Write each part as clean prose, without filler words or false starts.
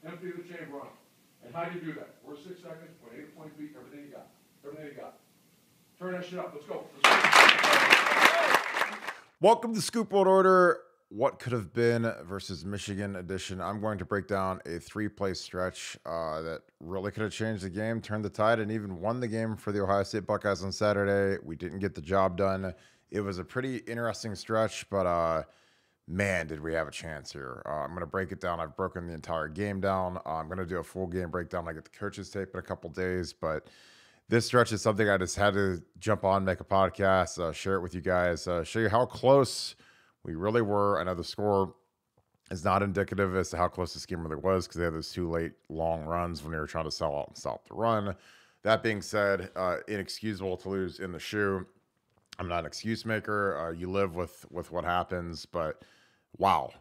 Empty the chamber on them. And how do you do that? First 6 seconds, point A to point B, everything you got. Everything you got. Turn that shit up. Let's go. Welcome to Scoop World Order. What could have been versus Michigan edition. I'm going to break down a 3-play stretch that really could have changed the game, turned the tide, and even won the game for the Ohio State Buckeyes on Saturday. We didn't get the job done. It was a pretty interesting stretch, but man, did we have a chance here. I'm going to break it down. I've broken the entire game down. I'm going to do a full game breakdown. I get the coaches tape in a couple days, but this stretch is something I just had to jump on, make a podcast, share it with you guys, show you how close we really were. I know the score is not indicative as to how close this game really was because they had those 2 late long runs when they were trying to sell out and stop the run. That being said, inexcusable to lose in the shoe. I'm not an excuse maker. You live with what happens, but wow,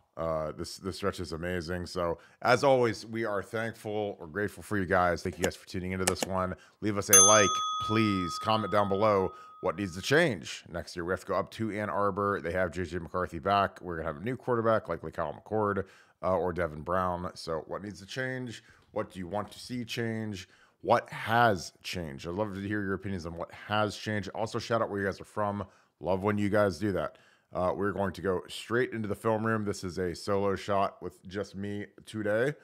this stretch is amazing. So as always, we are thankful or grateful for you guys. Thank you guys for tuning into this one. Leave us a like, please. Comment down below what needs to change next year. We have to go up to Ann Arbor. They have JJ McCarthy back. We're gonna have a new quarterback, likely Kyle McCord or Devin Brown. So what needs to change? What do you want to see change? What has changed? I'd love to hear your opinions on what has changed. Also, shout out where you guys are from. Love when you guys do that. We're going to go straight into the film room. This is a solo shot with just me today.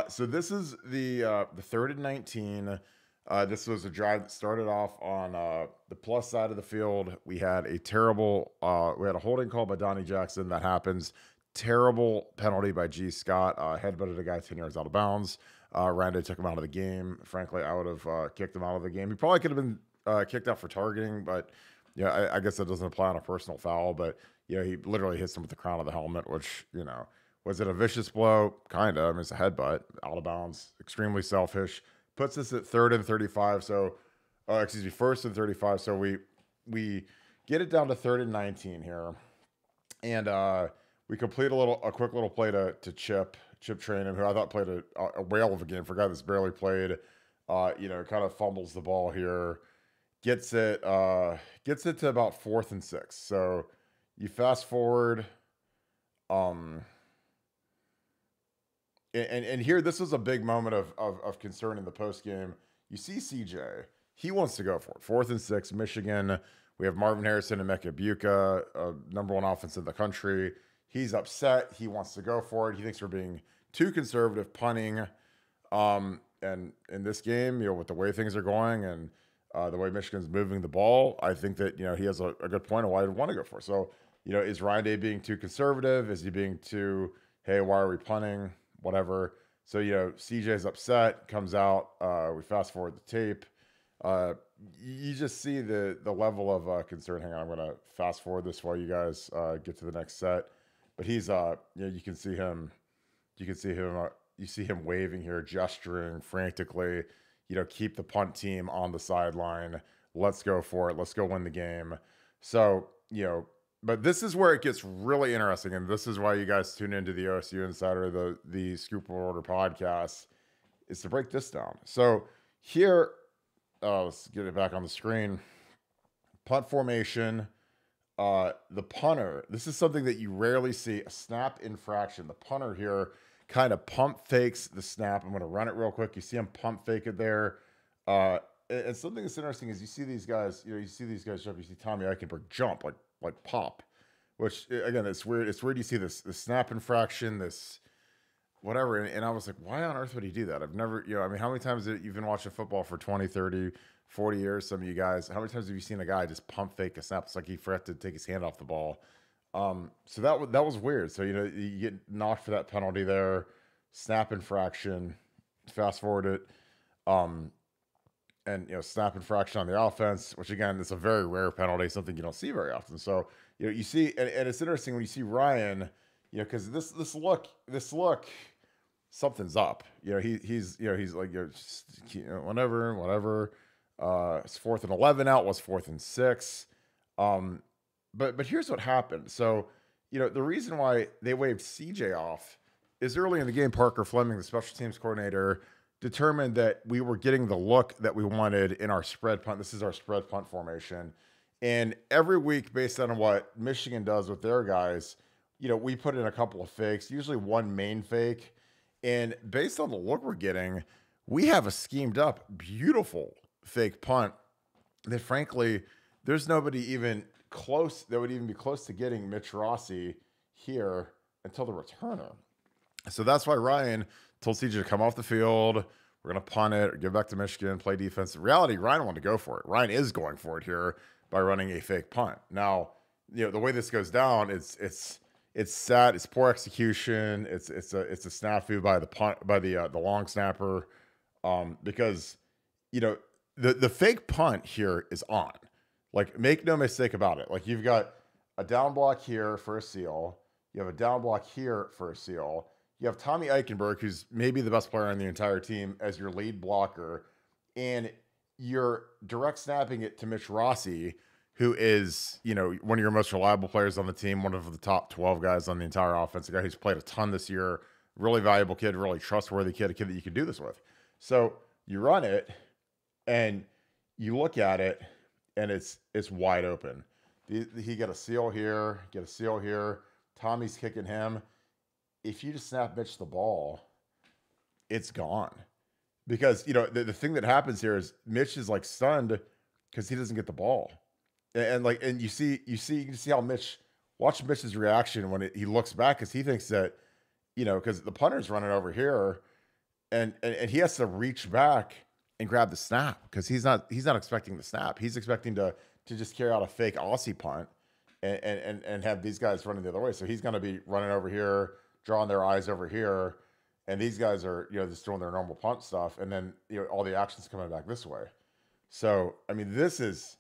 So this is the 3rd and 19. This was a drive that started off on the plus side of the field. We had a terrible, we had a holding call by Donnie Jackson. That happens. Terrible penalty by G. Scott. Headbutted a guy 10 yards out of bounds. Randy took him out of the game. Frankly, I would have kicked him out of the game. He probably could have been kicked out for targeting, but yeah, I guess that doesn't apply on a personal foul. But yeah, he literally hits him with the crown of the helmet, which, you know, was it a vicious blow? Kind of. I mean, it's a headbutt, out of bounds, extremely selfish. Puts us at 3rd and 35. So, excuse me, 1st and 35. So we get it down to 3rd and 19 here, and we complete a quick little play to Chip Trainum, who I thought played a whale of a game for a guy that's barely played. You know, kind of fumbles the ball here, gets it to about 4th and 6. So you fast forward, and here this was a big moment of concern in the post game. You see CJ, he wants to go for it. 4th and 6, Michigan. We have Marvin Harrison and Mecca Buka, #1 offense in the country. He's upset. He wants to go for it. He thinks we're being too conservative punting. And in this game, you know, with the way things are going and the way Michigan's moving the ball, I think that, you know, he has a good point of why he'd want to go for it. So, you know, is Ryan Day being too conservative? Is he being too, hey, why are we punting? Whatever. So, you know, CJ's upset, comes out. We fast forward the tape. You just see the level of concern. Hang on, I'm going to fast forward this while you guys get to the next set. But he's, you know, you see him waving here, gesturing frantically, you know, keep the punt team on the sideline. Let's go for it. Let's go win the game. So, you know, but this is where it gets really interesting. And this is why you guys tune into the OSU Insider, the Scoop World Order podcast, is to break this down. So here, let's get it back on the screen. Punt formation. The punter, this is something that you rarely see, a snap infraction. The punter here kind of pump fakes the snap. I'm going to run it real quick. You see him pump fake it there. And something that's interesting is you see these guys, you jump. You see Tommy Eichenberg jump, like pop, which, again, it's weird. It's weird you see this snap infraction, this whatever. And I was like, why on earth would he do that? I've never, you know, I mean, how many times have you been watching football for 20, 30, 40 years, some of you guys, how many times have you seen a guy just pump fake a snap? It's like he forgot to take his hand off the ball. So that was weird. So, you know, you get knocked for that penalty there, snap infraction, fast forward it. And, you know, snap infraction on the offense, which again, is a very rare penalty, something you don't see very often. So, you know, you see, and it's interesting when you see Ryan, you know, cause this look, something's up, you know, he's like, you know, whatever. It's 4th and 11 out, was 4th and 6. But here's what happened. So, you know, the reason why they waved CJ off is early in the game, Parker Fleming, the special teams coordinator, determined that we were getting the look that we wanted in our spread punt. This is our spread punt formation. And every week, based on what Michigan does with their guys, you know, we put in a couple of fakes, usually one main fake. And based on the look we're getting, we have a schemed up, beautiful fake punt that, frankly, there's nobody even close that would even be close to getting Mitch Rossi here until the returner. So that's why Ryan told CJ to come off the field. We're going to punt it or give back to Michigan, play defense. In reality, Ryan wanted to go for it. Ryan is going for it here by running a fake punt. Now, the way this goes down, it's sad. It's poor execution. It's a snafu by the long snapper, because the fake punt here is on. Like, make no mistake about it. Like, you've got a down block here for a seal. You have a down block here for a seal. You have Tommy Eichenberg, who's maybe the best player on the entire team, as your lead blocker. And you're direct snapping it to Mitch Rossi, who is, one of your most reliable players on the team, one of the top 12 guys on the entire offense, a guy who's played a ton this year, really valuable kid, really trustworthy kid, a kid that you could do this with. So you run it, and you look at it, and it's wide open. He got a seal here, get a seal here. Tommy's kicking him. If you just snap Mitch the ball, it's gone. Because, the thing that happens here is Mitch is like stunned because he doesn't get the ball. And you can see how watch Mitch's reaction when he looks back, because he thinks that, because the punter's running over here, and he has to reach back and grab the snap because he's not expecting the snap. He's expecting to just carry out a fake Aussie punt and have these guys running the other way. So he's going to be running over here, drawing their eyes over here, and these guys are just doing their normal punt stuff, and then all the action's coming back this way. So I mean, this is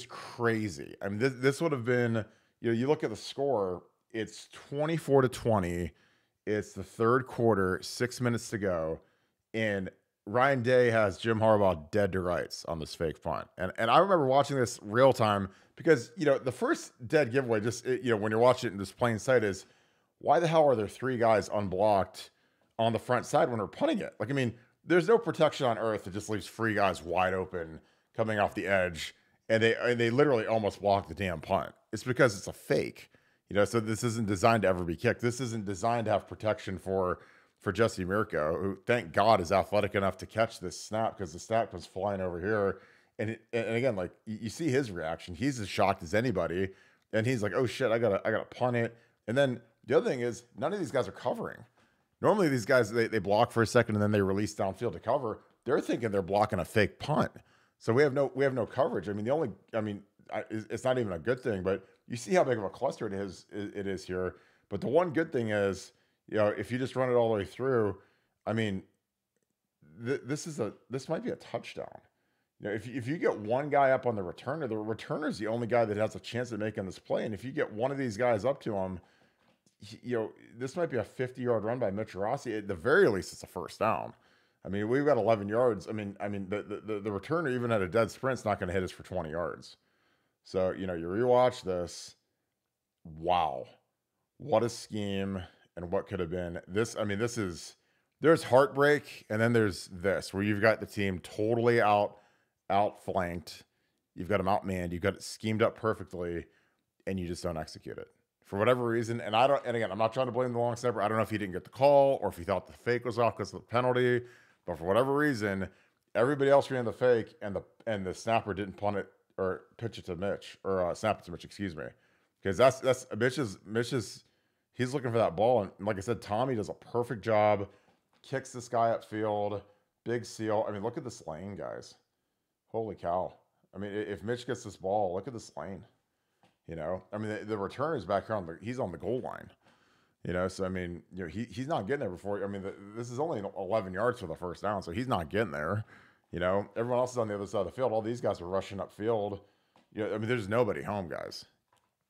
crazy. I mean, this would have been, you look at the score, it's 24-20. It's the third quarter, 6 minutes to go, and Ryan Day has Jim Harbaugh dead to rights on this fake punt. And I remember watching this real time because, the first dead giveaway, just, when you're watching it in this plain sight, is why the hell are there three guys unblocked on the front side when we're punting it? Like, I mean, there's no protection on earth that just leaves three guys wide open coming off the edge, and they literally almost block the damn punt. It's because it's a fake, so this isn't designed to ever be kicked. This isn't designed to have protection for Jesse Mirko, who, thank God, is athletic enough to catch this snap, because the snap comes flying over here. And again, like, you see his reaction. He's as shocked as anybody. And he's like, oh shit, I gotta punt it. And then the other thing is, none of these guys are covering. Normally these guys, they block for a second and then they release downfield to cover. They're thinking they're blocking a fake punt. So we have no coverage. I mean, it's not even a good thing, but you see how big of a cluster it is here. But the one good thing is, if you just run it all the way through, I mean, this might be a touchdown. If you get one guy up on the returner is the only guy that has a chance at making this play. And if you get one of these guys up to him, this might be a 50-yard run by Mitch Rossi. At the very least, it's a first down. I mean, we've got 11 yards. I mean, the returner, even at a dead sprint, is not going to hit us for 20 yards. So, you rewatch this. Wow. What a scheme. And what could have been this. I mean, there's heartbreak, and then there's this, where you've got the team totally outflanked. You've got them outmanned. You've got it schemed up perfectly, and you just don't execute it for whatever reason. And again, I'm not trying to blame the long snapper. I don't know if he didn't get the call or if he thought the fake was off because of the penalty, but for whatever reason, everybody else ran the fake, and the snapper didn't punt it or pitch it to Mitch, or snap it to Mitch, excuse me, because that's Mitch's. He's looking for that ball, and like I said, Tommy does a perfect job, kicks this guy upfield, big seal. I mean, look at this lane, guys. Holy cow. I mean, if Mitch gets this ball, look at this lane. I mean, the return is back here he's on the goal line. So I mean, he's not getting there before. I mean, this is only 11 yards for the first down, so he's not getting there. Everyone else is on the other side of the field. All these guys are rushing upfield. I mean, there's nobody home, guys.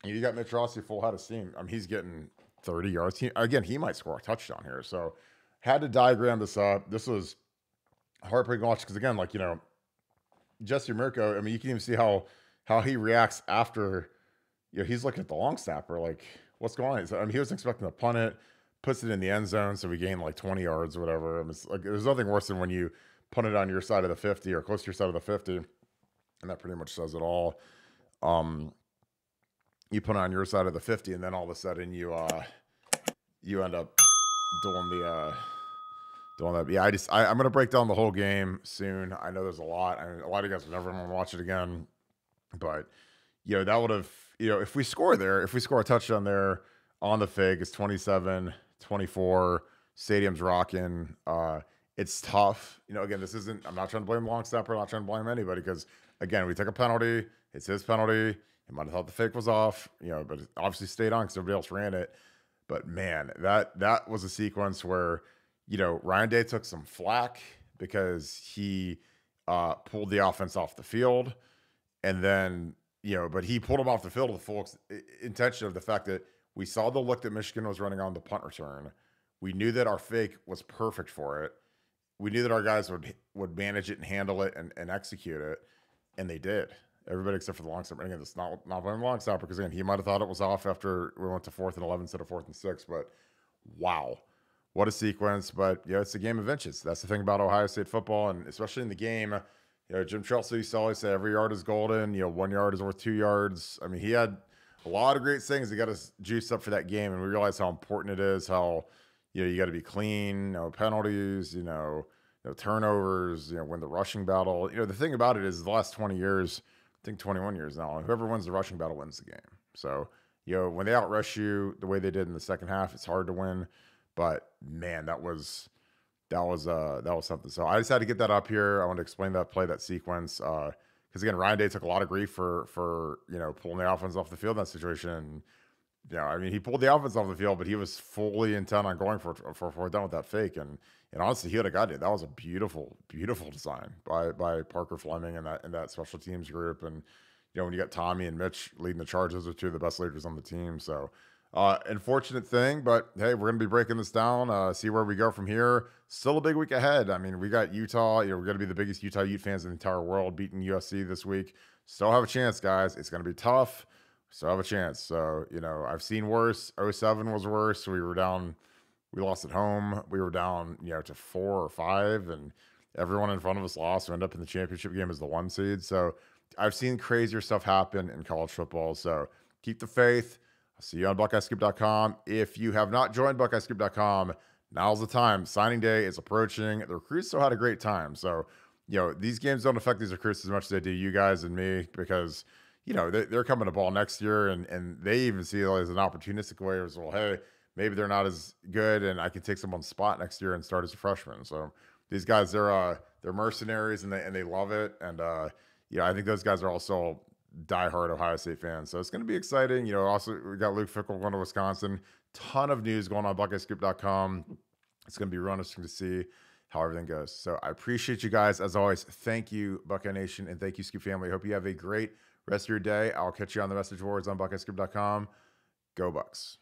You got Mitch Rossi full head of steam. I mean, he's getting 30 yards. He might score a touchdown here. So had to diagram this up. This was heartbreaking to watch because, again, like, Jesse Mirko, I mean, you can even see how he reacts after, he's looking at the long snapper, like, what's going on? So, I mean, he was expecting to punt it, puts it in the end zone, so we gained like 20 yards or whatever. I mean, it's like, there's nothing worse than when you punt it on your side of the 50 or close to your side of the 50, and that pretty much says it all. You put it on your side of the 50, and then all of a sudden you end up doing Don't let me. I'm gonna break down the whole game soon. I know there's a lot. I mean, a lot of you guys are never gonna watch it again, but that would have, if we score there, if we score a touchdown there on the fake, it's 27-24. Stadium's rocking. It's tough. Again, this isn't. I'm not trying to blame the long snapper. I'm not trying to blame anybody because again, we took a penalty. It's his penalty. He might have thought the fake was off. But it obviously stayed on because everybody else ran it. But man, that was a sequence where Ryan Day took some flack because he pulled the offense off the field, and then but he pulled him off the field with the full intention of the fact that we saw the look that Michigan was running on the punt return. We knew that our fake was perfect for it. We knew that our guys would manage it and handle it and execute it, and they did. Everybody except for the long snapper. Again, it's not blaming the long snapper because again, he might have thought it was off after we went to 4th and 11 instead of 4th and 6. But wow, what a sequence! But it's a game of inches. That's the thing about Ohio State football, and especially in the game. Jim Chelsea used to always say every yard is golden. 1 yard is worth 2 yards. I mean, he had a lot of great things that got us juiced up for that game, and we realized how important it is. How you got to be clean, no penalties, no turnovers. Win the rushing battle. The thing about it is the last 20 years. I think 21 years now, and whoever wins the rushing battle wins the game. So, when they outrush you the way they did in the second half, it's hard to win. But man, that was something. So I just had to get that up here. I want to explain that play, that sequence, because again, Ryan Day took a lot of grief for pulling the offense off the field in that situation. I mean, he pulled the offense off the field, but he was fully intent on going for done with that fake, and honestly, he would have got it. That was a beautiful, beautiful design by Parker Fleming and that special teams group. And when you got Tommy and Mitch leading the charge, those are two of the best leaders on the team. So, unfortunate thing, but hey, we're gonna be breaking this down. See where we go from here. Still a big week ahead. I mean, we got Utah. We're gonna be the biggest Utah Ute fans in the entire world, beating USC this week. Still have a chance, guys. It's gonna be tough. Still have a chance. So, I've seen worse. 07 was worse. We lost at home. We were down, to 4 or 5, and everyone in front of us lost. We ended up in the championship game as the 1 seed. So I've seen crazier stuff happen in college football. So keep the faith. I'll see you on BuckeyeScoop.com. If you have not joined BuckeyeScoop.com, now's the time. Signing day is approaching. The recruits still had a great time. So, these games don't affect these recruits as much as they do you guys and me because they're coming to ball next year, and they even see it as an opportunistic way as well. Hey, maybe they're not as good, and I can take someone's spot next year and start as a freshman. So these guys, they're mercenaries, and they love it. And I think those guys are also diehard Ohio State fans. So it's going to be exciting. Also we got Luke Fickell going to Wisconsin. Ton of news going on BuckeyeScoop.com. It's going to be real interesting to see how everything goes. So I appreciate you guys as always. Thank you, Buckeye Nation, and thank you, Scoop family. I hope you have a great rest of your day. I'll catch you on the message boards on BuckeyeScoop.com. Go Bucks.